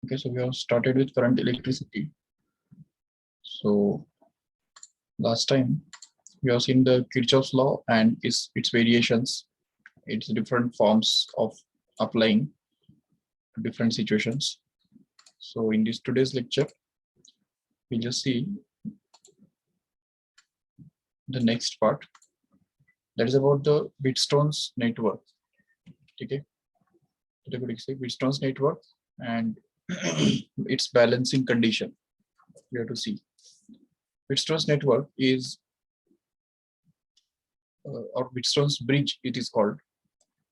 Okay, so we have started with current electricity. So last time we have seen the Kirchhoff's law and its variations, its different forms of applying to different situations. So in this today's lecture, we just see the next part, that is about the Wheatstone's network. Okay, Wheatstone's network and its balancing condition. We have to see. Wheatstone's network is, or Wheatstone's bridge, it is called,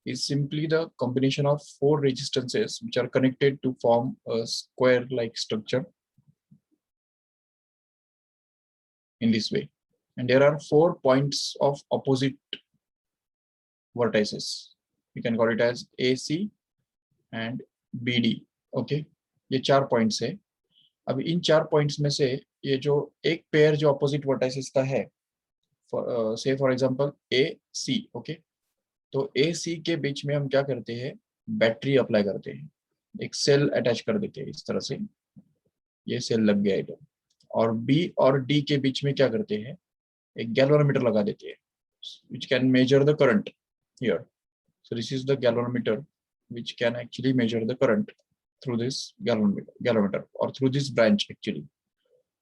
is simply the combination of four resistances which are connected to form a square-like structure in this way. And there are 4 points of opposite vertices. We can call it as AC and BD. Okay, ये 4 points है. अब इन 4 points में से ये जो एक pair जो opposite vertices का है, say for example AC, okay, तो AC के बीच में हम क्या करते हैं, बैटरी अप्लाई करते हैं, एक सेल अटैच कर देते हैं इस तरह से, ये सेल लग गया इधर, और B और D के बीच में क्या करते हैं, एक गैल्वेनोमीटर लगा देते हैं, which can measure the current here. So this is the galvanometer which can actually measure the current through this galvanometer or through this branch actually.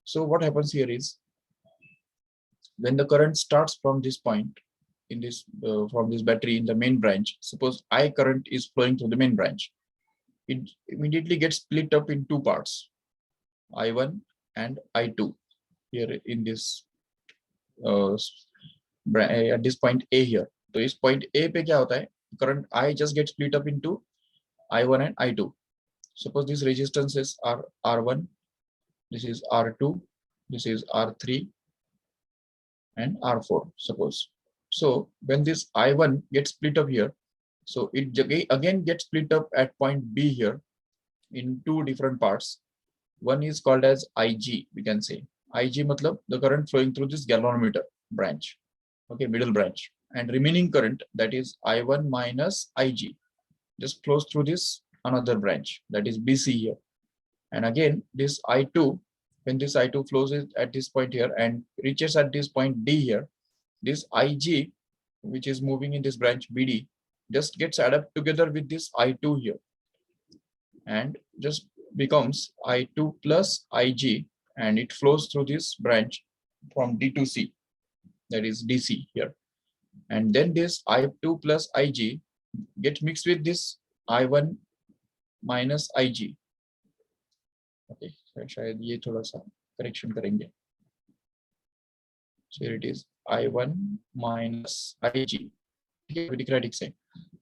So what happens here is, when the current starts from this point in this from this battery in the main branch, suppose I current is flowing through the main branch, it immediately gets split up in two parts, I1 and I2 here in this at this point A here. So इस point A पे क्या होता है, current I just gets split up into I1 and I2. Suppose these resistances are R1, this is R2, this is R3 and R4, suppose. So when this I1 gets split up here, so it again gets split up at point B here in two different parts. One is called as IG, we can say. IG matlab the current flowing through this galvanometer branch, okay, middle branch, and remaining current, that is I1 minus IG, just flows through this another branch, that is BC here. And again this I2, when this I2 flows at this point here and reaches at this point D here, this IG which is moving in this branch BD just gets added up together with this I2 here and just becomes I2 plus IG, and it flows through this branch from D to C, that is DC here. And then this I2 plus IG gets mixed with this I1 minus IG. Okay, शायद ये थोड़ा सा correction करेंगे. So here it is I1 minus IG.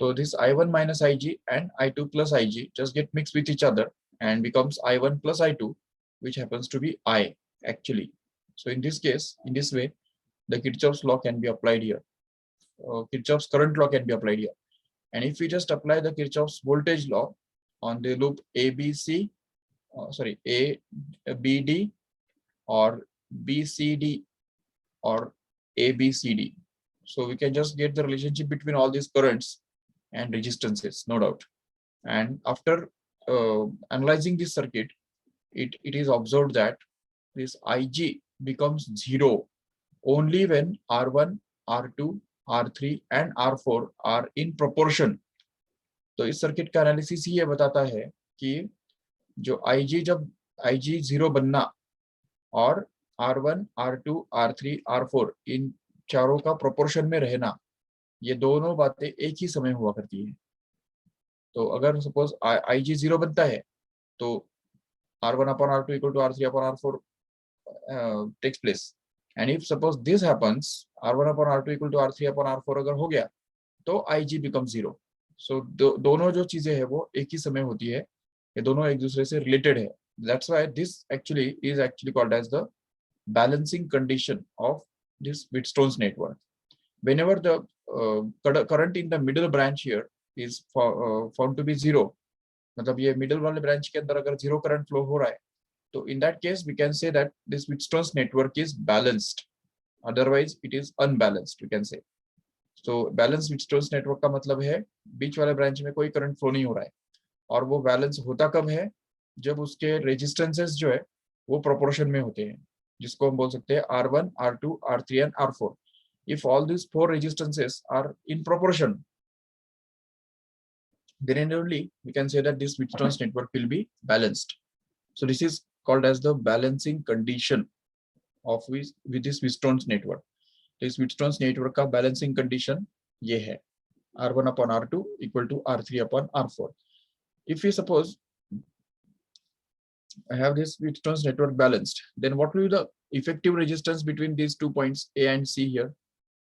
So this I1 minus IG and I2 plus IG just get mixed with each other and becomes I1 plus I2, which happens to be I actually. So in this case, in this way, the Kirchhoff's law can be applied here. Kirchhoff's current law can be applied here. And if we just apply the Kirchhoff's voltage law on the loop ABD or BCD or ABCD, so we can just get the relationship between all these currents and resistances, no doubt. And after analyzing this circuit, it is observed that this IG becomes 0 only when R1, R2, R3 and R4 are in proportion. तो इस circuit का analysis ये बताता है कि जो IG, जब IG 0 बनना और R1, R2, R3, R4 इन चारों का प्रोपोर्शन में रहना, ये दोनों बातें एक ही समय हुआ करती है. तो अगर सपोज IG 0 बनता है तो R1 upon R2 equal to R3 upon R4 takes place. And if suppose this happens, R1 upon R2 equal to R3 upon R4 अगर हो गया तो IG becomes 0. So दोनों जो चीजें है वो एक ही समय होती है, ये दोनों एक दूसरे से related है. That's why this actually is called as the balancing condition of this Wheatstone's network. Whenever the current in the middle branch here is found to be 0, मतलब ये middle वाले branch के अंदर अगर 0 current flow हो रहा है, तो in that case we can say that this Wheatstone's network is balanced. Otherwise it is unbalanced, we can say. So balanced Wheatstone's network का मतलब है बीच वाले branch में कोई current flow नहीं हो रहा है. और वो balance होता कब है, जब उसके रेजिस्टेंसेस जो है वो प्रोपोर्शन में होते हैं, जिसको हम बोल सकते हैं R1, R2, R3 and R4. If all these four resistances are in proportion, then only we can say that this Wheatstone's network will be balanced. So this is called as the balancing condition of with this Wheatstone's network. इस Wheatstone's network का balancing condition ये है R1 upon R2 equal to R3 upon R4. If we suppose I have this Wheatstone's network balanced, then what will be the effective resistance between these 2 points A and C here?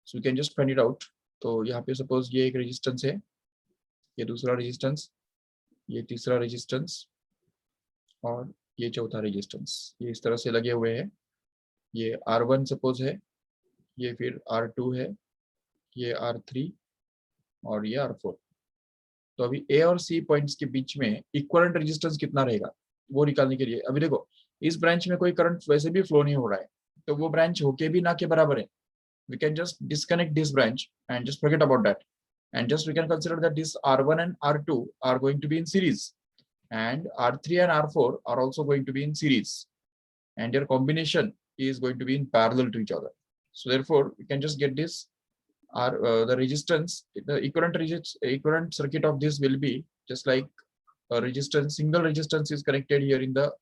So we can just find it out. तो यहाँ पे suppose ये एक resistance है, ये दूसरा resistance, ये तीसरा resistance और ये चौथा resistance. ये इस तरह से लगे हुए हैं. ये R1 suppose है, ये फिर R2 है, ये R3 और ये R4. तो अभी A और C पॉइंट्स के बीच में इक्विवेलेंट रेजिस्टेंस कितना रहेगा वो निकालने के लिए अभी देखो इस ब्रांच में कोई करंट वैसे भी फ्लो नहीं हो रहा है, तो वो ब्रांच होके भी ना के बराबर है. We can just disconnect this branch and just forget about that, and just we can consider that this R1 and R2 are going to be in series, and R3 and R4 are also going to be in series, and their combination is going to be in parallel to each other. So therefore we can just get this the resistance, the equivalent circuit of this will be just like a resistance, single resistance is connected here in the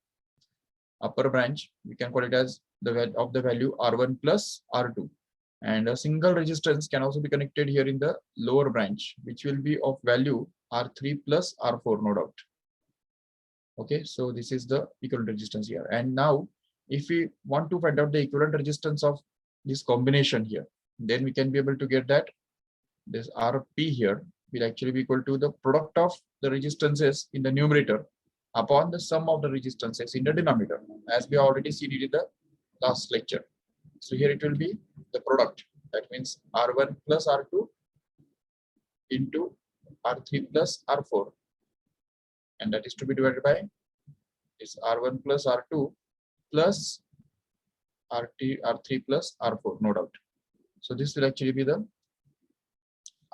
upper branch. We can call it as the value R1 plus R2, and a single resistance can also be connected here in the lower branch, which will be of value R3 plus R4, no doubt. Okay, so this is the equivalent resistance here. And now if we want to find out the equivalent resistance of this combination here, then we can be able to get that this Rp here will actually be equal to the product of the resistances in the numerator upon the sum of the resistances in the denominator, as we already seen it in the last lecture. So here it will be the product, that means R1 plus R2 into R3 plus R4, and that is to be divided by this R1 plus R2 plus R3 plus R4, no doubt. So this will actually be the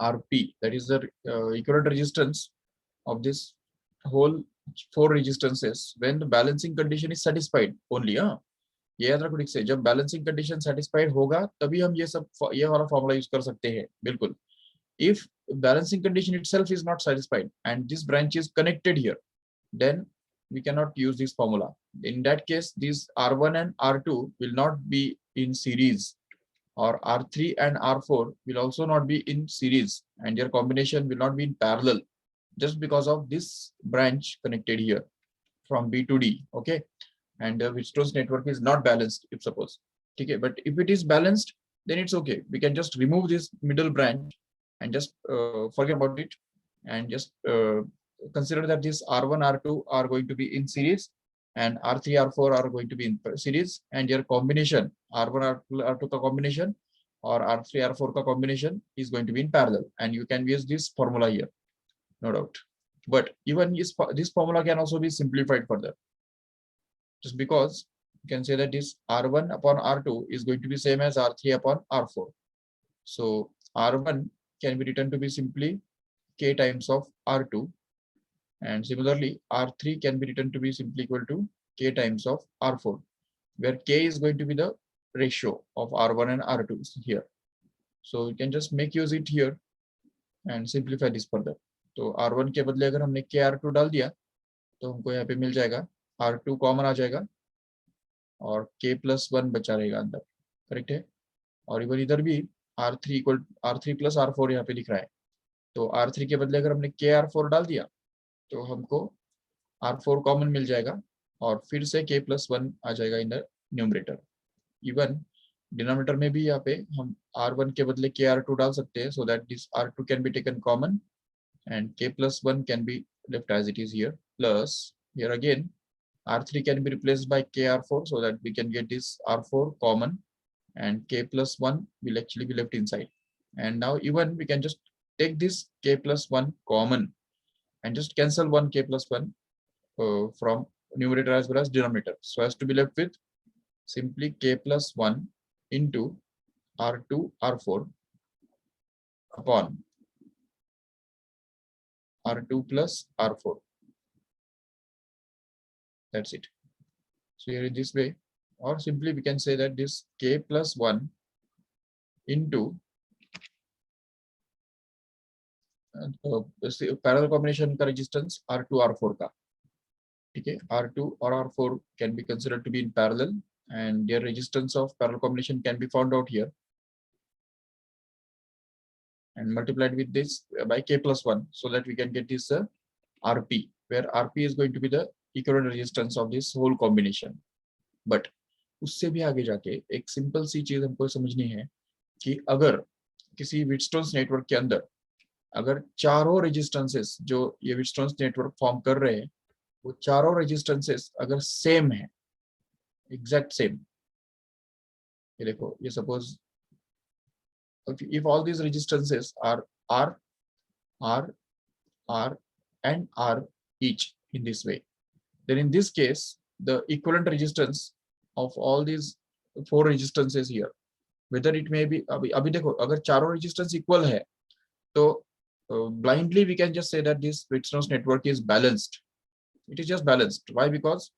Rp, that is the equivalent resistance of this whole four resistances when the balancing condition is satisfied only. ये याद रखो ठीक से, जब balancing condition satisfied होगा तभी हम ये वाला फॉर्मूला यूज कर सकते हैं. बिल्कुल. If balancing condition itself is not satisfied and this branch is connected here, then we cannot use this formula. In that case, these R1 and R2 will not be in series, or R3 and R4 will also not be in series, and their combination will not be in parallel, just because of this branch connected here from B to D. Okay, and the Wheatstone's network is not balanced, if suppose. Okay, but if it is balanced, then it's okay. We can just remove this middle branch and just forget about it, and just consider that this R1, R2 are going to be in series, and R3, R4 are going to be in series, and their combination R1, R2 का combination or R3, R4 का combination is going to be in parallel, and you can use this formula here, no doubt. But even this formula can also be simplified further, just because you can say that this R1 upon R2 is going to be same as R3 upon R4. So R1 can be written to be simply K times of R2, and similarly R3 can be written to be simply equal to K times of R4, where K is going to be the ratio of R1 and R2 here. So you can just make use it here and simplify this further. तो R1 के बदले अगर हमने KR2 डाल दिया तो हमको यहाँ पे मिल जाएगा R2 कॉमन आ जाएगा और K+1 बचा रहेगा अंदर. करेक्ट है. और इधर भी R3 plus R4 यहाँ पे लिख रहा है, तो R3 के बदले अगर हमने KR4 डाल दिया तो हमको R4 कॉमन मिल जाएगा और फिर से K+1 आ जाएगा in the numerator. Even denominator में भी यहाँ पे हम R1 के बदले KR2 डाल सकते हैं, so that this R2 can be taken common and K+1 can be left as it is here, plus here again R3 can be replaced by KR4, so that we can get this R4 common and K+1 will actually be left inside. And now even we can just take this K+1 common and just cancel one K+1 from numerator as well as denominator, so as to be left with simply K+1 into R2 R4 upon R2 plus R4. That's it. So here in this way, or simply we can say that this k plus 1 into parallel combination का resistance R2 R4 का, ठीक है, R2 or R4 can be considered to be in parallel and their resistance of parallel combination can be found out here and multiplied with this by k plus 1 so that we can get this RP, where RP is going to be the equivalent resistance of this whole combination. But उससे भी आगे जाके एक simple सी चीज हमको समझनी है कि अगर किसी विटस्टोन्स नेटवर्क के अंदर अगर चारों रेजिस्टेंसेस जो ये विटस्टोन्स नेटवर्क फॉर्म कर रहे हैं वो चारों रेजिस्टेंसेस अगर सेम है, एग्जैक्ट सेम, ये देखो, ये suppose if all these resistances are R, R, R and R each in this way, then in this case the equivalent resistance of all these four resistances here, whether it may be अभी देखो अगर चारों resistance equal है तो blindly we can just say that this resistance network is balanced. It is just balanced. Why? Because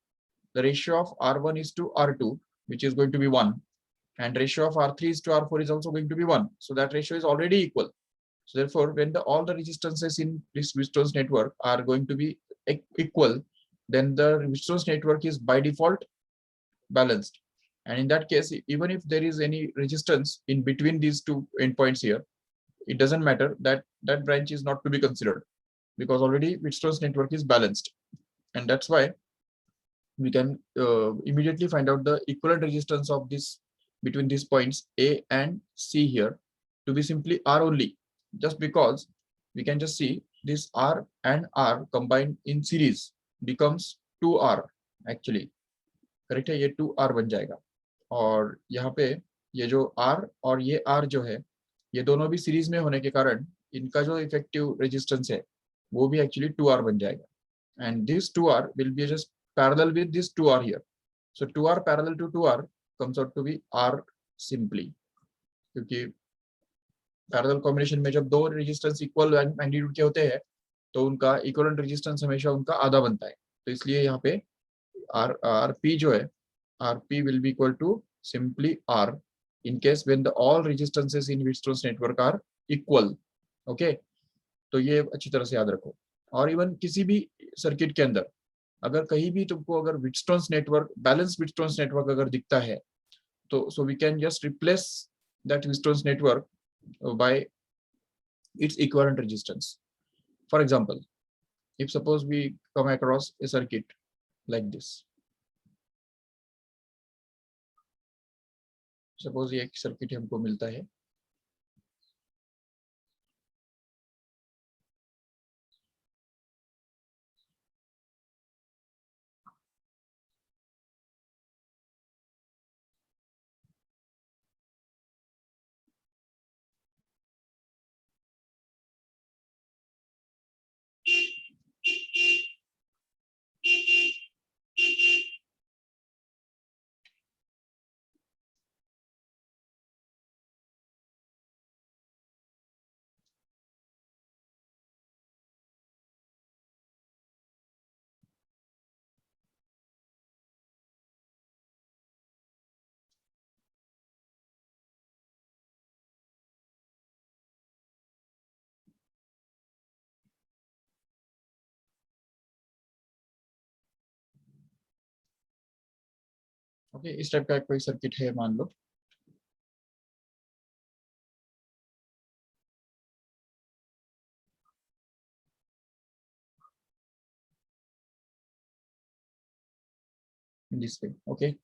the ratio of R1 is to R2, which is going to be 1, and ratio of R3 is to R4 is also going to be 1. So that ratio is already equal. So therefore, when all the resistances in this resistance network are going to be equal, then the resistance network is by default balanced. And in that case, even if there is any resistance in between these two endpoints here, it doesn't matter, that that branch is not to be considered because already resistance network is balanced. And that's why we can immediately find out the equivalent resistance of this between these points A and C here to be simply R only, just because we can just see this R and R combined in series becomes 2R actually, correct है, ये 2R बन जाएगा और यहाँ पे ये जो R और ये R जो है ये दोनों भी सीरीज में होने के कारण इनका जो इफेक्टिव रेजिस्टेंस है वो भी एक्चुअली 2R बन जाएगा and this 2R will be just parallel with this 2R here. So 2R parallel to 2R comes out to be R simply, क्योंकि पैरेलल कॉम्बिनेशन में जब दो रेजिस्टेंस इक्वल मैग्नीट्यूड के होते हैं तो उनका इक्विवेलेंट रेजिस्टेंस हमेशा उनका आधा बनता है, तो इसलिए यहाँ पे RP जो है RP will be equal to simply R in case when the all resistances in Wheatstone's network are equal. Okay, तो ये अच्छी तरह से याद रखो. और इवन किसी भी सर्किट के अंदर अगर कहीं भी तुमको अगर Wheatstone's network balance Wheatstone's network अगर दिखता है तो so we can just replace that Wheatstone's network by its equivalent resistance. For example, if suppose we come across a circuit like this, suppose ये एक सर्किट हमको मिलता है, ओके, इस टाइप का कोई सर्किट है मान लो, in this way. Okay,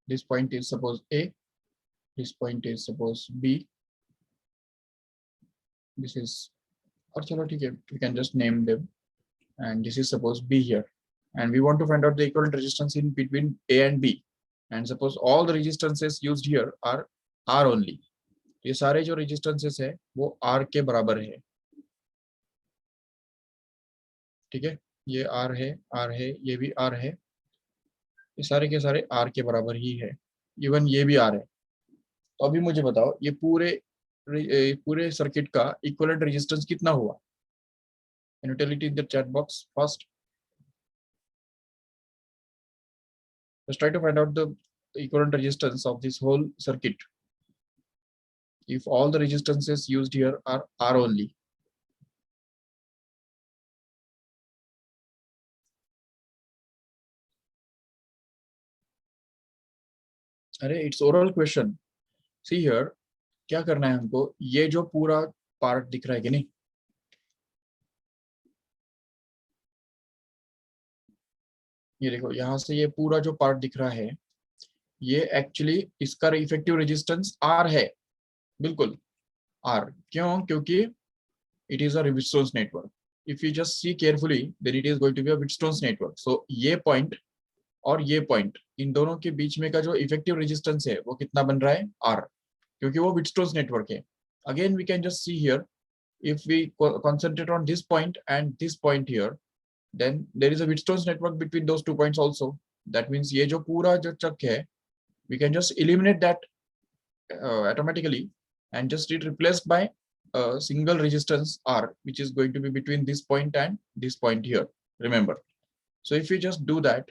this point is suppose A, this point is suppose B, this is, और चलो ठीक है, we can just name them, and this is suppose B here, and we want to find out the equivalent resistance in between A and B, and suppose all the resistances used here are R only. ये सारे जो resistances है वो R के बराबर है, ठीक है, ये R है, ये भी R है, ये सारे के सारे R के बराबर ही है, इवन ये भी R है. तो अभी मुझे बताओ ये पूरे सर्किट का इक्विवेलेंट रेजिस्टेंस कितना हुआ? Can you tell it in the chat box first? Let's try to find out the equivalent resistance of this whole circuit if all the resistances used here are R only. अरे it's oral question. See here, क्या करना है हमको, ये जो पूरा part दिख रहा है कि नहीं, ये देखो यहाँ से ये पूरा जो पार्ट दिख रहा है, ये एक्चुअली इसका इफेक्टिव रेजिस्टेंस R है, बिल्कुल R. क्यों? क्योंकि it is a Whitstone's network. If you just see carefully, then it is going to be a Whitstone's network. So ये point और ये point, इन दोनों के बीच में का जो इफेक्टिव रेजिस्टेंस है वो कितना बन रहा है? R, क्योंकि वो Whitstone's network है. Again we can just see here, if we concentrate on this point and this point here, then there is a Whitstone's network between those 2 points also. That means ये जो पूरा जो चक है, we can just eliminate that automatically and just it replaced by a single resistance R, which is going to be between this point and this point here. Remember. So if you just do that,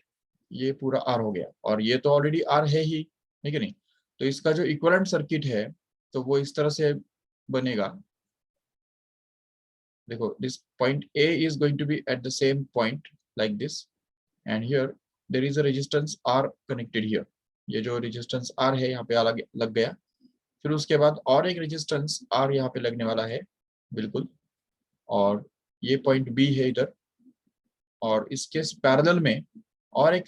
ये पूरा R हो गया, और ये तो already R है ही, है कि नहीं? तो इसका जो इक्विवेलेंट सर्किट है तो वो इस तरह से बनेगा. देखो, this point A is going to be at the same point like this, and here there is a resistance R connected here. ये जो resistance R है यहाँ पे अलग लग गया. फिर उसके बाद और एक रेजिस्टेंस R यहाँ पे लगने वाला है, बिल्कुल, और ये पॉइंट B है इधर, और इसके पैरेलल में और एक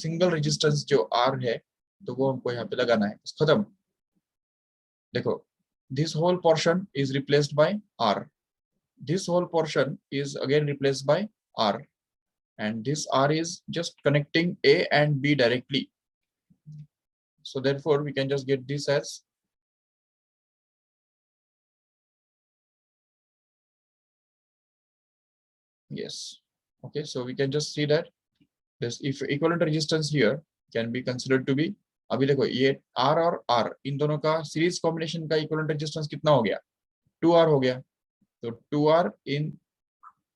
सिंगल रेजिस्टेंस जो R है, तो वो हमको यहाँ पे लगाना है. खत्म. देखो, this whole portion is replaced by R, this whole portion is again replaced by R, and this R is just connecting A and B directly. So therefore we can just get this as yes. Okay, so we can just see that this if equivalent resistance here can be considered to be, अभी देखो ये R और R इन दोनों का series combination का equivalent resistance कितना हो गया? 2R हो गया. तो 2R in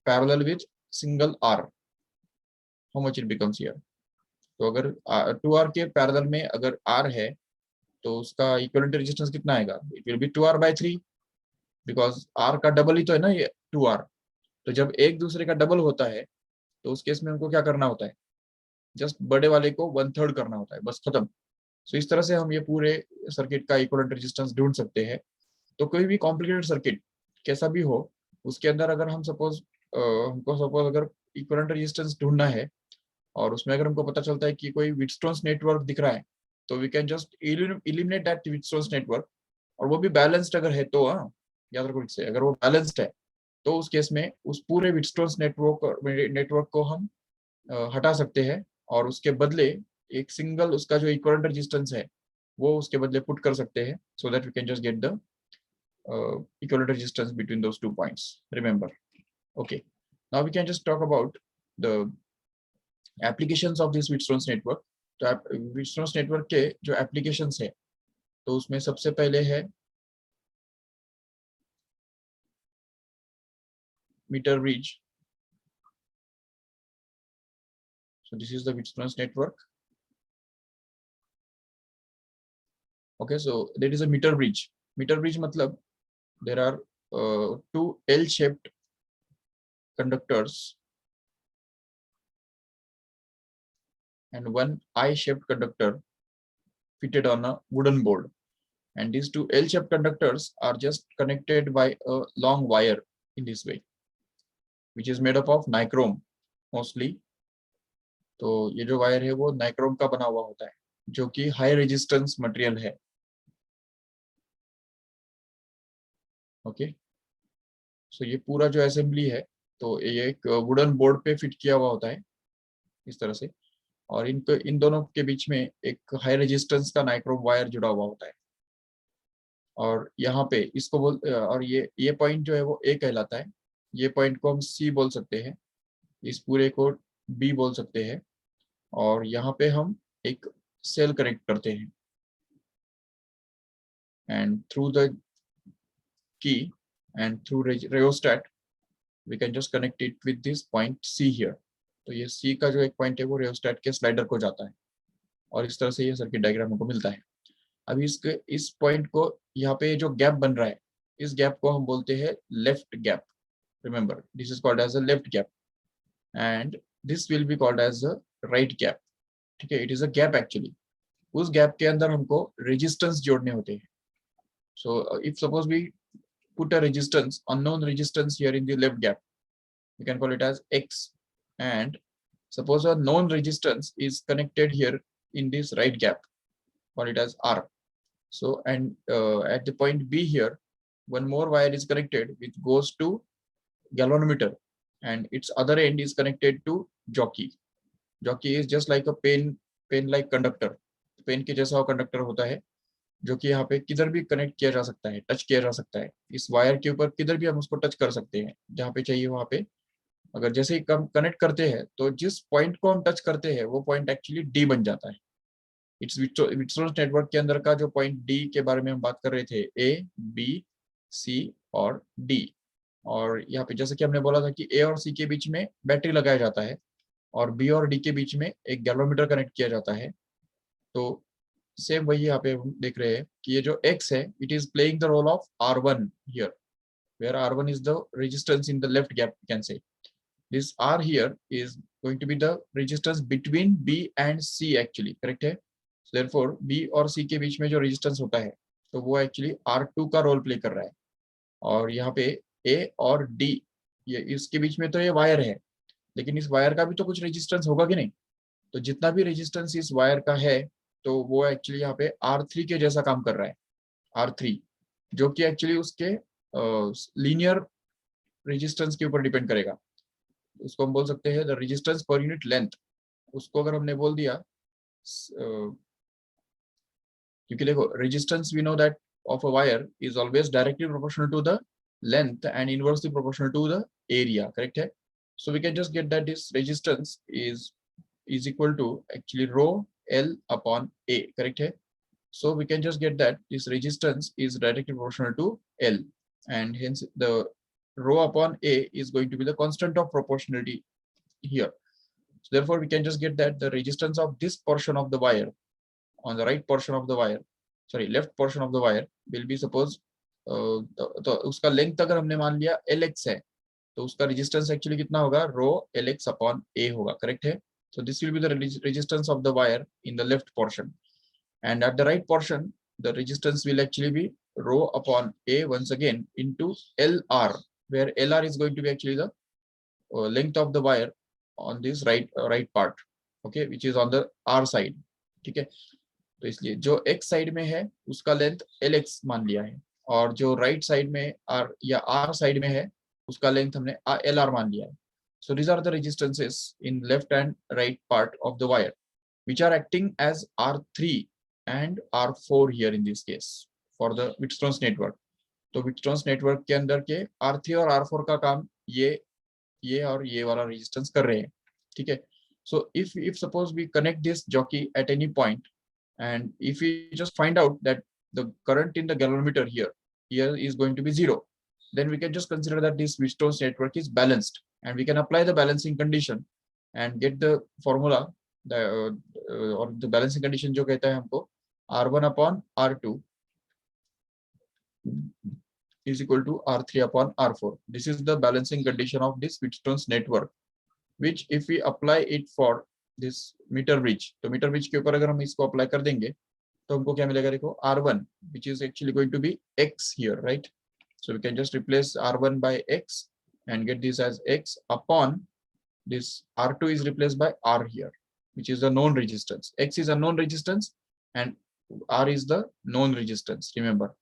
parallel with single R, how much it becomes here? तो अगर 2R के पैरेलल में अगर R है तो उसका इक्विवेलेंट रेजिस्टेंस कितना आएगा? It will be 2R/3, because R का डबल ही तो है ना ये 2R. तो जब एक दूसरे का डबल होता है तो उस केस में हमको क्या करना होता है? जस्ट बड़े वाले को 1/3 करना होता है, बस खत्म. सो इस तरह से हम ये पूरे सर्किट का इक्विवेलेंट रेजिस्टेंस ढूंढ सकते हैं. तो कोई भी कॉम्प्लिकेटेड सर्किट कैसा भी हो, उसके अंदर अगर हम हमको सपोज अगर इक्विवेलेंट रेजिस्टेंस ढूंढना है और उसमें अगर हमको पता चलता है कि कोई व्हिटस्टोन्स नेटवर्क दिख रहा है, तो we can just eliminate that Wheatstone's network, और वो भी बैलेंस्ड अगर है तो. याद रखो इससे, अगर वो बैलेंस्ड है तो उस केस में उस पूरे व्हिटस्टोन्स नेटवर्क को हम हटा सकते हैं, और उसके बदले एक सिंगल उसका जो इक्विवेलेंट रेजिस्टेंस है वो उसके बदले पुट कर सकते हैं, so that we can just get the equivalent resistance between those 2 points. Remember. Okay, now we can just talk about the applications of this Wheatstone's network. तो व्हिटस्टोन्स नेटवर्क के जो एप्लीकेशंस है, तो उसमें सबसे पहले है metre bridge. So this is the Whitstone's network. Okay, so there is a meter bridge. Meter bridge matlab there are 2 L-shaped conductors and 1 I-shaped conductor fitted on a wooden board. And these 2 L-shaped conductors are just connected by a long wire in this way, which is made up of nichrome mostly. तो ये जो wire है वो nichrome का बना हुआ होता है, जो कि हाई रेजिस्टेंस मटेरियल है. ओके, सो ये पूरा जो असेंबली है, तो ये एक वुडन बोर्ड पे फिट किया हुआ होता है इस तरह से, और इन दोनों के बीच में एक हाई रेजिस्टेंस का नाइक्रोम वायर जुड़ा हुआ होता है. और यहाँ पे इसको और ये पॉइंट जो है वो ए कहलाता है. ये पॉइंट को हम सी बोल सकते हैं, इस पूरे को बी बोल सकते हैं, और यहाँ पे हम एक सेल कनेक्ट करते हैं, and through the key and through rheostat we can just connect it with this point C here. तो ये C का जो एक पॉइंट है वो rheostat के स्लाइडर को जाता है. और इस तरह से ये सर्किट डायग्राम हमको मिलता है। अभी इस पॉइंट को यहाँ पे जो गैप बन रहा है, इस गैप को हम बोलते हैं left gap. Remember, this is called as a left gap and this will be called as a right gap. ठीक है, it is a gap actually. उस गैप के अंदर हमको रेजिस्टेंस जोड़ने होते हैं। So if suppose we put a resistance, unknown resistance here in the left gap, we can call it as X, and suppose a known resistance is connected here in this right gap, call it as R. So and at the point B here, one more wire is connected which goes to galvanometer, and its other end is connected to jockey. Jockey is just like a pen like conductor. Pen के जैसा conductor होता है जो कि यहाँ पे किधर भी कनेक्ट किया जा सकता है, टच किया जा सकता है। इस वायर के ऊपर किधर भी हम उसको टच कर सकते हैं, जहाँ पे चाहिए वहाँ पे। अगर जैसे ही कम कनेक्ट करते हैं तो जिस पॉइंट को हम टच करते हैं वो पॉइंट एक्चुअली डी बन जाता है। इट्स विट्सोन्स नेटवर्क के अंदर का जो पॉइंट डी के बारे में हम बात कर रहे थे, ए बी सी और डी। और यहाँ पे जैसे कि हमने बोला था कि ए और सी के बीच में बैटरी लगाया जाता है और बी और डी के बीच में एक गैल्वेनोमीटर कनेक्ट किया जाता है। तो सेम वही यहाँ पे हम देख रहे हैं कि ये जो X है, it is playing the role of R1 here, where R1 is the resistance in the left gap, you can say. This R here is going to be the resistance between B and C actually, correct है? So therefore B और C के बीच में जो resistance होता है तो वो actually R2 का रोल प्ले कर रहा है। और यहाँ पे A और D, ये इसके बीच में तो ये वायर है, लेकिन इस वायर का भी तो कुछ रेजिस्टेंस होगा कि नहीं? तो जितना भी रेजिस्टेंस इस वायर का है तो वो एक्चुअली यहाँ पे R3 के जैसा काम कर रहा है। R3 जो कि एक्चुअली उसके लीनियर रेजिस्टेंस के ऊपर डिपेंड करेगा। उसको हम बोल सकते हैं the resistance per unit length. उसको अगर हमने बोल दिया क्योंकि देखो resistance we know that of a wire is always directly proportional to the length and inversely proportional to the area, correct है? So we can just get that this resistance is equal to actually rho L upon A, correct है? So we can just get that this resistance is directly proportional to L, and hence the rho upon A is going to be the constant of proportionality here. So therefore we can just get that the resistance of this portion of the wire on the right portion of the wire, sorry left portion of the wire will be suppose तो उसका length अगर हमने मान लिया Lx है तो उसका resistance actually कितना होगा, रो Lx अपॉन A होगा, करेक्ट है? So this will be the resistance of the wire in the left portion, and at the right portion the resistance will actually be rho upon A once again into LR, where LR is going to be actually the length of the wire on this right part, okay, which is on the R side. ठीक है, तो इसलिए जो X side में है उसका length Lx मान लिया है, और जो राइट साइड में R या R साइड में है उसका लेंथ हमने LR मान लिया है। So these are the resistances in left and right part of the wire, which are acting as R3 and R4 here in this case for the Wheatstone's network. तो Wheatstone's network के अंदर के R3 और R4 का काम ये और ये वाला resistance कर रहे हैं, ठीक है? So if suppose we connect this jockey at any point, and if we just find out that the current in the galvanometer here is going to be 0, then we can just consider that this Wheatstone's network is balanced, and we can apply the balancing condition and get the formula, or the balancing condition जो कहता है हमको R1 upon R2 is equal to R3 upon R4. This is the balancing condition of this Wheatstone's network, which if we apply it for this meter bridge, तो meter bridge के ऊपर अगर हम इसको apply कर देंगे तो हमको क्या मिलेगा, देखो R1 which is actually going to be X here, right? So we can just replace R1 by X and get this as X upon this R2 is replaced by R here, which is the known resistance. X is a known resistance and R is the known resistance, remember.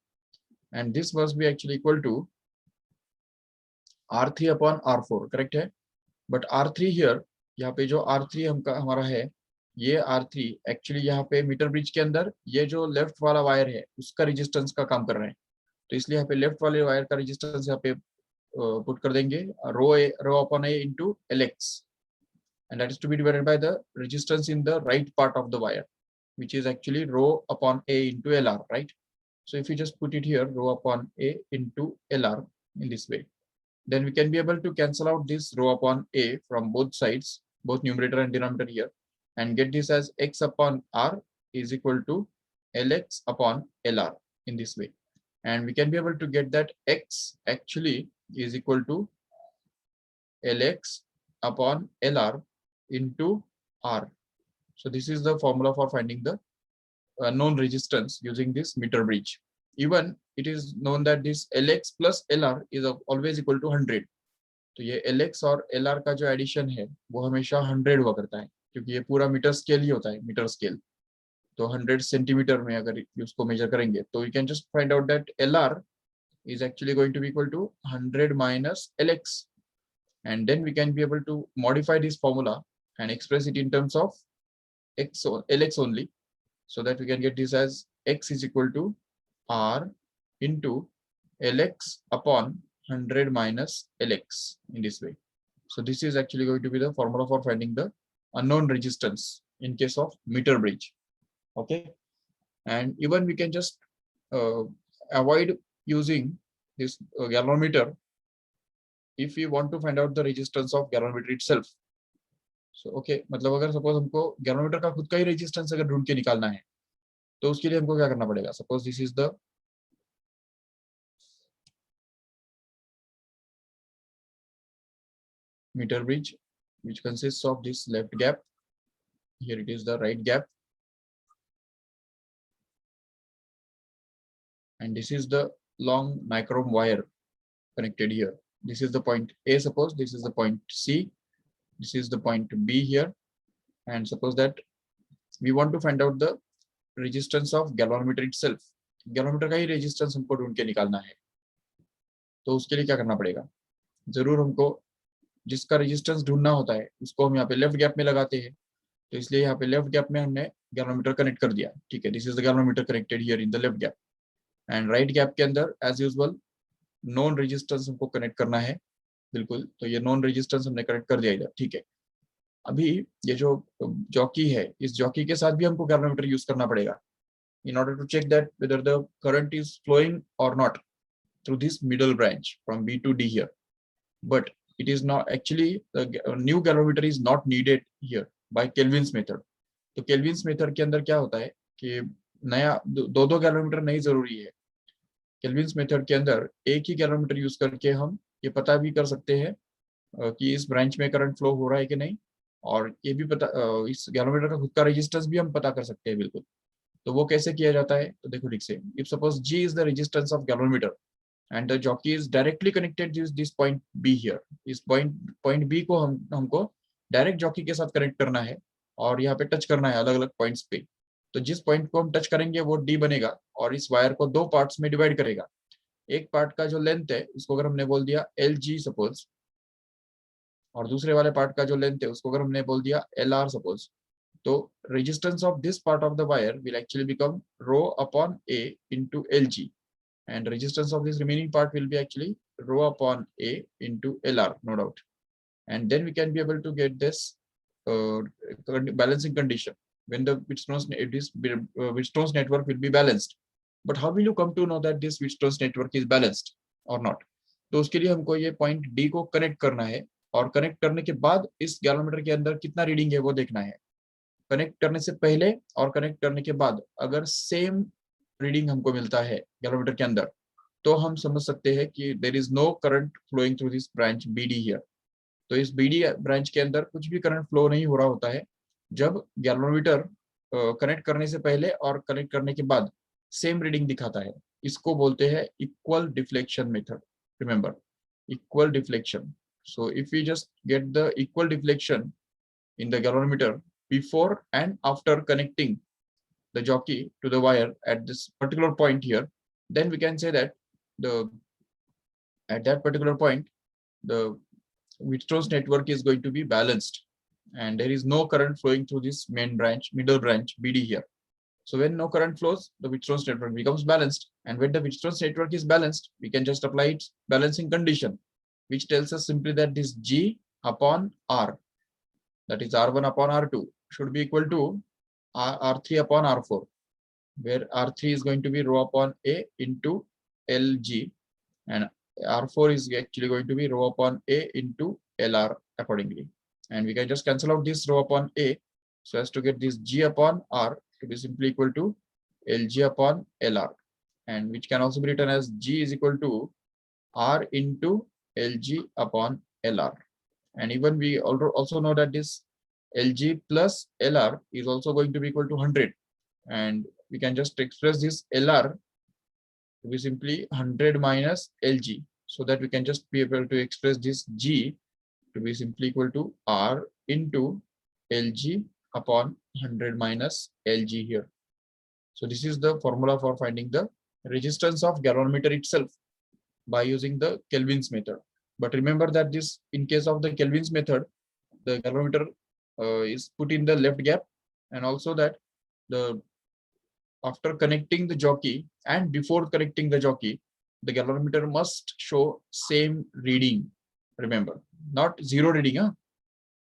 And this must be actually equal to R3 upon R4, correct है? But R3 here, यहाँ पे जो R3 हमारा है, ये R3 actually यहाँ पे metre bridge के अंदर ये जो लेफ्ट वाला वायर है उसका रेजिस्टेंस का काम कर रहे हैं। तो इसलिए यहाँ पे लेफ्ट वाले वायर का रेजिस्टेंस यहाँ पे पुट कर देंगे rho upon A into Lx, and that is to be divided by the resistance in the right part of the wire, which is actually rho upon A into LR, right? So if you just put it here, rho upon A into LR in this way, then we can be able to cancel out this rho upon A from both sides, both numerator and denominator here, and get this as x upon r is equal to lx upon lr in this way. And we can be able to get that x actually is equal to lx upon lr into r. So this is the formula for finding the known resistance using this meter bridge. Even it is known that this lx plus lr is always equal to 100. तो ये lx और lr का जो addition है वो हमेशा 100 हुआ करता है, क्योंकि ये पूरा मीटर स्केल ही होता है, मीटर स्केल. तो 100 सेंटीमीटर में अगर उसको मेजर करेंगे तो we can just find out that lr is actually going to be equal to 100 minus lx, and then we can be able to modify this formula and express it in terms of lx only, so that we can get this as x is equal to r into lx upon 100 minus lx in this way. So this is actually going to be the formula for finding the unknown resistance in case of meter bridge. Okay, and even we can just avoid using this galvanometer if we want to find out the resistance of galvanometer itself. So okay, मतलब अगर suppose हमको galvanometer का खुद का ही resistance अगर ढूंढ के निकालना है तो उसके लिए हमको क्या करना पड़ेगा. Suppose this is the meter bridge which consists of this left gap. Here it is the right gap, and this is the long nichrome wire connected here. This is the point A, suppose this is the point C, this is the point B here, and suppose that we want to find out the resistance of galvanometer itself. galvanometer का ही resistance हमको ढूंढ के निकालना है, तो उसके लिए क्या करना पड़ेगा. जरूर हमको जिसका रेजिस्टेंस ढूंढना होता है उसको हम यहाँ पे लेफ्ट गैप में लगाते हैं, तो इसलिए यहाँ पे लेफ्ट गैप में हमने गैल्वेनोमीटर कनेक्ट कर दिया. ठीक है, this is the galvanometer connected here in the left gap, and right gap के अंदर एज यूजुअल नॉन रेजिस्टेंस हमको कनेक्ट करना है. बिल्कुल, तो ये नॉन रेजिस्टेंस हमने कनेक्ट कर दिया इधर. ठीक है, अभी ये जो जॉकी है, इस जॉकी के साथ भी हमको गैल्वेनोमीटर यूज करना पड़ेगा in order to check that whether the current is flowing or not through this middle branch from B to D here. But it is not actually, the new galvanometer is not needed here by Kelvin's method. तो Kelvin's method के अंदर क्या होता है कि नया दो galvanometer नहीं जरूरी है. Kelvin's method के अंदर एक ही गैल्वेनोमीटर यूज करके हम ये पता भी कर सकते हैं कि इस ब्रांच में करंट फ्लो हो रहा है कि नहीं, और ये भी पता इस गैल्वेनोमीटर का खुद का रेजिस्टेंस भी हम पता कर सकते हैं. बिल्कुल, तो वो कैसे किया जाता है, तो देखो ठीक से. If suppose G is the resistance of galvanometer and the jockey is directly connected to this point B here. इस point B को हमको डायरेक्ट जॉकी के साथ कनेक्ट करना है और यहाँ पे टच करना है अलग अलग पॉइंट्स पे. तो जिस पॉइंट को हम टच करेंगे वो D बनेगा और इस वायर को दो पार्ट्स में डिवाइड करेगा. एक पार्ट का जो लेंथ है उसको अगर हमने बोल दिया LG सपोज, और दूसरे वाले पार्ट का जो लेंथ है उसको अगर हमने बोल दिया LR सपोज, तो resistance of this part of the wire will actually become rho upon A into LG, and resistance of this remaining part will be actually rho upon A into LR, no doubt. And then we can be able to get this balancing condition when the Wheatstone's network will be balanced. But how will you come to know that this Wheatstone's network is balanced or not? तो उसके लिए हमको ये point D को connect करना है, और connect करने के बाद इस गैल्वेनोमीटर के अंदर कितना रीडिंग है वो देखना है. कनेक्ट करने से पहले और कनेक्ट करने के बाद अगर सेम रीडिंग हमको मिलता है गैल्वेनोमीटर के अंदर, तो हम समझ सकते हैं कि there is no current flowing through this branch BD here. तो इस BD ब्रांच के अंदर कुछ भी करंट फ्लो नहीं हो रहा होता है जब गैल्वेनोमीटर कनेक्ट करने से पहले और कनेक्ट करने के बाद सेम रीडिंग दिखाता है. इसको बोलते हैं equal deflection method. Remember, equal deflection. So if we just get the equal deflection in the galvanometer before and after connecting the jockey to the wire at this particular point here, then we can say that at that particular point the Wheatstone's network is going to be balanced and there is no current flowing through this middle branch BD here. So when no current flows, the Wheatstone's network becomes balanced, and when the Wheatstone's network is balanced, we can just apply its balancing condition, which tells us simply that this G upon R, that is R1 upon R2, should be equal to R3 upon R4, where R3 is going to be rho upon A into LG, and R4 is actually going to be rho upon A into LR accordingly. And we can just cancel out this rho upon A, So as to get this G upon R to be simply equal to Lg upon Lr, and which can also be written as G is equal to R into Lg upon Lr. And even we also know that this Lg plus Lr is also going to be equal to 100, and we can just express this Lr to be simply 100 minus Lg, so that we can just be able to express this G to be simply equal to R into Lg upon 100 minus Lg here. So this is the formula for finding the resistance of galvanometer itself by using the Kelvin's method. But remember that this, in case of the Kelvin's method, the galvanometer is put in the left gap, and also that the after connecting the jockey and before connecting the jockey, the galvanometer must show same reading. Remember, not zero reading.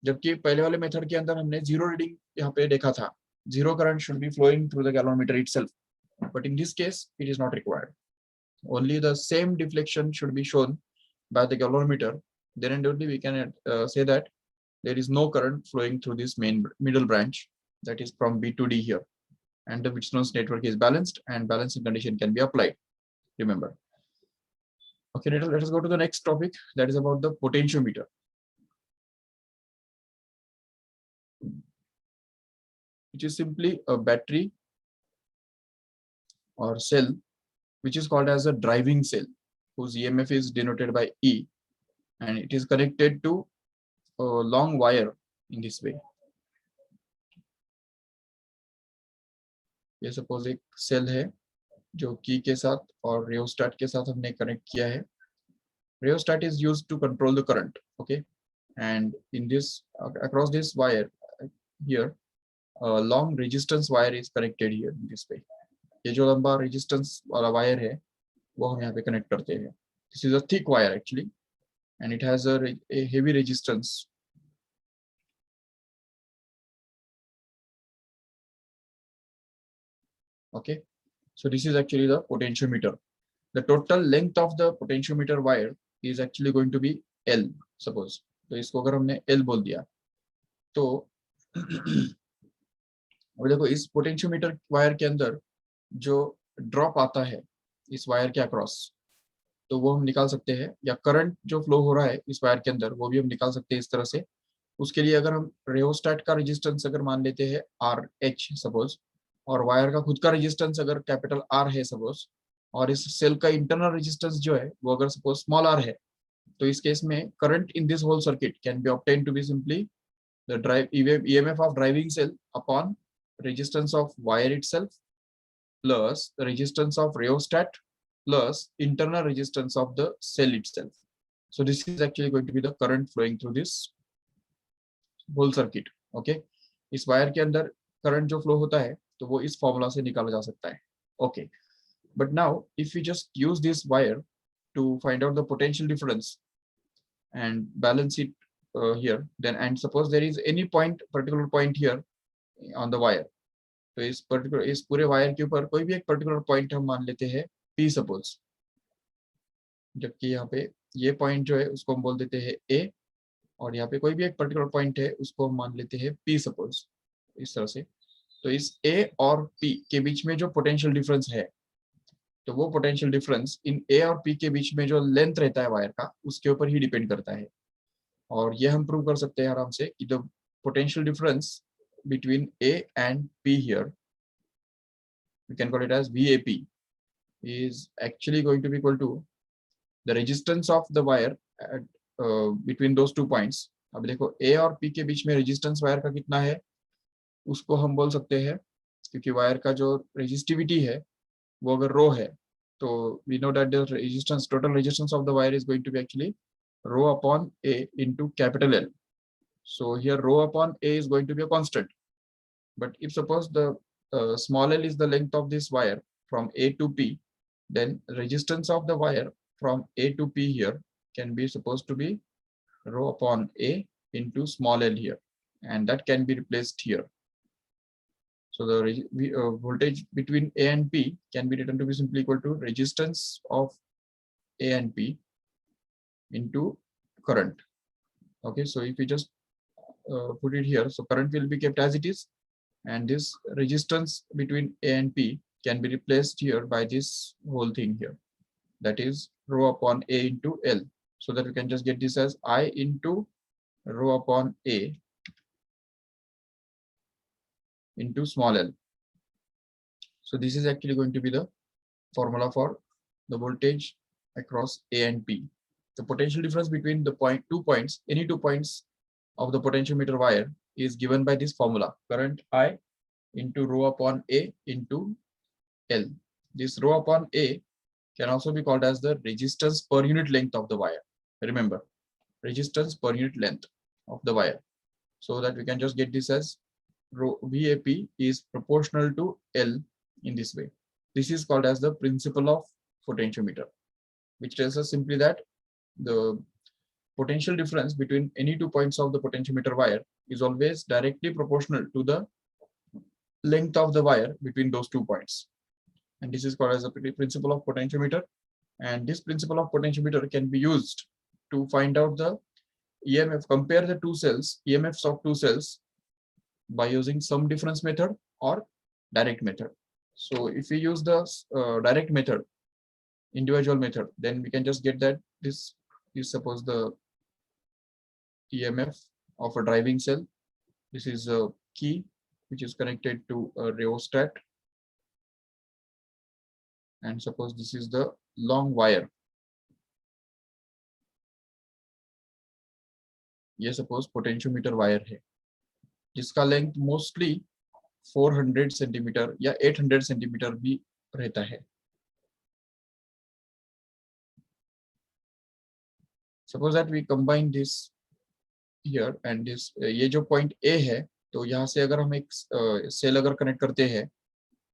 जबकि पहले वाले method के अंदर हमने zero reading यहाँ पे देखा था. Zero current should be flowing through the galvanometer itself, but in this case it is not required. Only the same deflection should be shown by the galvanometer. Then and only we can say that there is no current flowing through this middle branch, that is from B to D here, and the Wheatstone's network is balanced and balancing condition can be applied. Remember. Okay, let us go to the next topic, that is about the potentiometer. Which is simply a battery or cell which is called as a driving cell, whose EMF is denoted by E, and it is connected to a long wire in this way. ये suppose एक cell है जो की के साथ और rheostat के साथ हमने कनेक्ट किया है. Rheostat is used to control the current, okay, and in this across this wire here, a long resistance wire is connected here in this way. ये जो लंबा resistance वाला wire है वो हम यहाँ पे connect करते हैं. This is a thick wire actually, and it has a heavy resistance. Okay, so this is actually the potentiometer. The total length of the potentiometer wire is actually going to be L, suppose. तो इसको अगर हमने L बोल दिया तो अब देखो इस पोटेंशियोमीटर वायर के अंदर जो ड्रॉप आता है इस वायर के अक्रॉस, तो वो हम निकाल सकते हैं, या करंट जो फ्लो हो रहा है इस वायर के अंदर वो भी हम निकाल सकते हैं इस तरह से. उसके लिए अगर हम रियोस्टेट का रेजिस्टेंस अगर मान लेते हैं RH सपोज, और वायर का खुद का रेजिस्टेंस अगर कैपिटल R है सपोज, और इस सेल का इंटरनल रेजिस्टेंस जो है वो अगर सपोज स्मॉल r है, तो इस केस में current in this whole circuit can be obtain to be simply the drive EMF of driving cell upon resistance of wire itself plus the resistance of rheostat plus internal resistance of the cell itself. So this is actually going to be the current flowing through this whole circuit. Okay, इस wire के अंदर current जो flow होता है तो वो इस formula से निकाला जा सकता है. Okay, but now if we just use this wire to find out the potential difference and balance it here, then and suppose there is any particular point here on the wire, तो इस पूरे wire के ऊपर कोई भी एक particular point हम मान लेते हैं P सपोज, जबकि यहाँ पे ये पॉइंट जो है उसको हम बोल देते हैं A, और यहाँ पे कोई भी एक पर्टिकुलर पॉइंट है उसको हम मान लेते हैं P सपोज, इस तरह से. तो इस A और P के बीच में जो पोटेंशियल डिफरेंस है, तो वो पोटेंशियल डिफरेंस इन A और P के बीच में जो लेंथ रहता है वायर का उसके ऊपर ही डिपेंड करता है. और ये हम प्रूव कर सकते हैं आराम से कि the potential difference between A and P here, we can call it as VAP, is actually going to be equal to the resistance of the wire at, between those 2 points. अब देखो A और P के बीच में resistance wire का कितना है उसको हम बोल सकते हैं, क्योंकि वायर का जो रेजिस्टिविटी है वो अगर रो है, तो we know that the resistance, total resistance of the wire is going to be actually rho upon A into capital L. So here rho upon A is going to be a constant. But if suppose the small l is the length of this wire from A to P, then resistance of the wire from A to P here can be supposed to be rho upon A into small l here, and that can be replaced here. So the voltage between A and P can be written to be simply equal to resistance of A and P into current. Okay, so if we just put it here. So current will be kept as it is, and this resistance between A and P can be replaced here by this whole thing here, that is rho upon A into L, so that we can just get this as I into rho upon A into small l. So this is actually going to be the formula for the voltage across A and P. The potential difference between the two points, any 2 points of the potentiometer wire, is given by this formula, current I into rho upon A into L. This rho upon A can also be called as the resistance per unit length of the wire. Remember, resistance per unit length of the wire. So that we can just get this as rho VAP is proportional to L in this way. This is called as the principle of potentiometer, which tells us simply that the potential difference between any 2 points of the potentiometer wire is always directly proportional to the length of the wire between those 2 points. And this is called as the principle of potentiometer. And this principle of potentiometer can be used to find out the EMF, compare the two cells, EMFs of two cells, by using sum difference method or direct method. So if we use the direct method, individual method, then we can just get that this is suppose the EMF of a driving cell. This is a key which is connected to a rheostat, and suppose this is the long wire. ये suppose potentiometer wire है, जिसका length mostly 400 centimetre या 800 centimetre भी रहता है. Suppose that we combine this here and this, ये जो point A है, तो यहाँ से अगर हम एक सेल अगर कनेक्ट करते हैं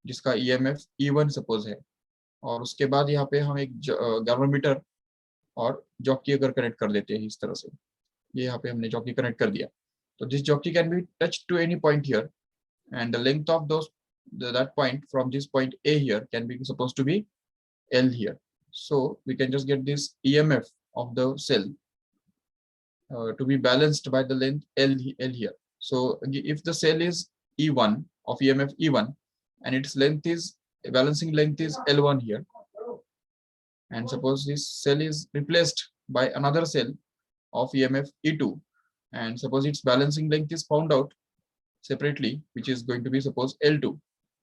जिसका EMF E1 सपोज है, और उसके बाद यहाँ पे हम एक गैल्वेनोमीटर और जॉकी अगर कनेक्ट कर देते हैं इस तरह से, ये यहाँ पे हमने जॉकी कनेक्ट कर दिया, तो this jockey can be touch to any point here, and the length of that point from this point A here can be supposed to be L here. So we can just get this EMF of the cell to be balanced by the length L here. So if the cell is E1 of EMF E1 and its length is balancing length is L1 here, and suppose this cell is replaced by another cell of EMF E2, and suppose its balancing length is found out separately, which is going to be suppose L2,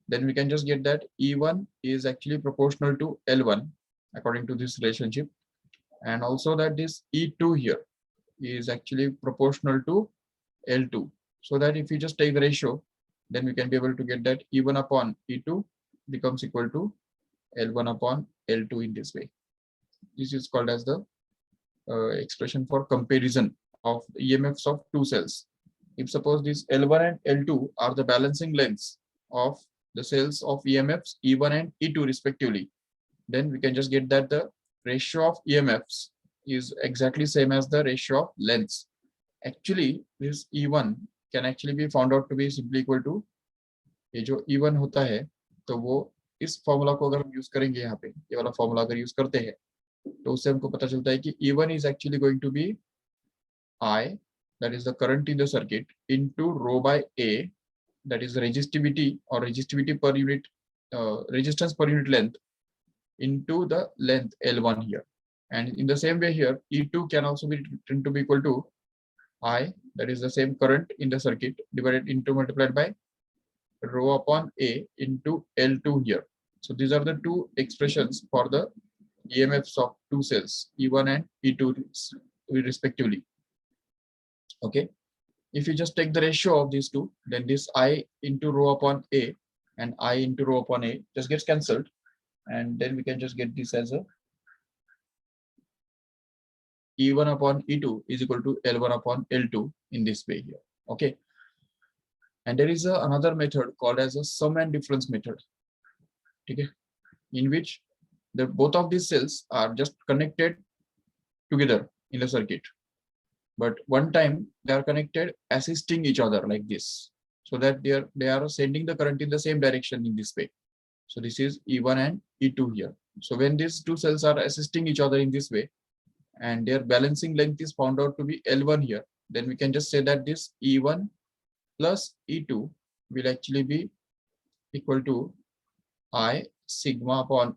then we can just get that E1 is actually proportional to L1 according to this relationship, and also that this E2 here is actually proportional to L2, so that if you just take the ratio, then we can be able to get that E1 upon E2 becomes equal to L1 upon L2 in this way. This is called as the expression for comparison of EMFs of two cells. If suppose this L1 and L2 are the balancing lengths of the cells of EMFs E1 and E2 respectively, then we can just get that the ratio of EMFs is exactly same as the ratio of lengths. Actually, this E1 can actually be found out to be simply equal to, ये जो E1 होता है, तो वो इस formula को अगर हम यूज करेंगे यहाँ पे, ये वाला फॉर्मूला अगर यूज करते हैं, तो उससे हमको पता चलता है कि E1 is actually going to be I, that is the current in the circuit, into rho by A, that is the resistivity or resistivity per unit, resistance per unit length, into the length L1 here. And in the same way here, E2 can also be written to be equal to I, that is the same current in the circuit, divided into multiplied by rho upon A into L2 here. So these are the two expressions for the EMFs of two cells, E1 and E2 respectively. Okay, if you just take the ratio of these two, then this I into rho upon A and I into rho upon A just gets cancelled, and then we can just get this as a E1 upon E2 is equal to L1 upon L2 in this way here. Okay, and there is another method called as a sum and difference method, okay, in which both of these cells are just connected together in the circuit, but one time they are connected assisting each other like this, so that they are sending the current in the same direction in this way. So this is E1 and E2 here. So when these two cells are assisting each other in this way and their balancing length is found out to be L1 here, then we can just say that this E1 plus E2 will actually be equal to I sigma upon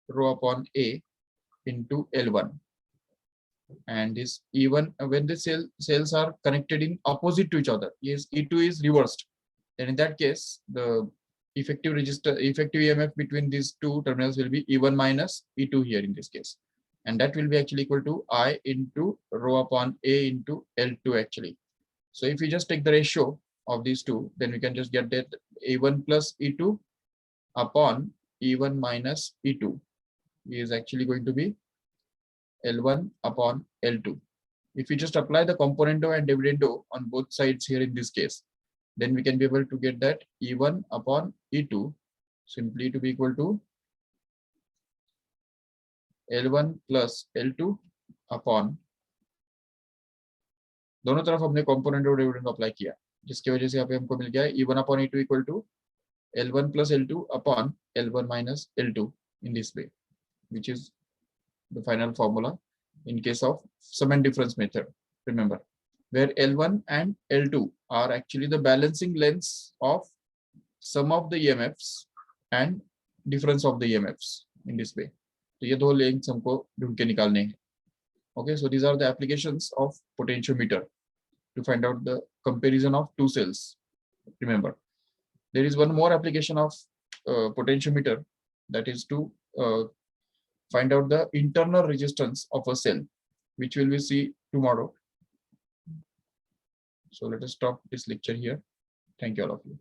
rho upon A into L1. And this E1, when the cells are connected in opposite to each other, yes, E2 is reversed. Then in that case, the effective EMF between these two terminals will be E1 minus E2 here in this case. And that will be actually equal to I into rho upon A into L2 actually. So if we just take the ratio of these two, then we can just get that E1 plus E2 upon E1 minus E2 is actually going to be L1 upon L2. If we just apply the componendo and dividendo on both sides here in this case, then we can be able to get that E1 upon E2 simply to be equal to L1 plus L2 upon, दोनों तरफ हमने componendo और dividendo apply किया, जिसकी वजह से यहाँ पे हमको मिल गया E1 upon E2 equal to L1 plus L2 upon L1 minus L2 in this way, which is the final formula in case of sum and difference method. Remember, where L1 and L2 are actually the balancing lengths of sum of the EMFs and difference of the EMFs in this way. तो ये दो lengths हमको ढूंढ के निकालने हैं. Okay, so these are the applications of potentiometer to find out the comparison of two cells. Remember, there is one more application of potentiometer, that is to find out the internal resistance of a cell, which will we see tomorrow. So let us stop this lecture here. Thank you all of you.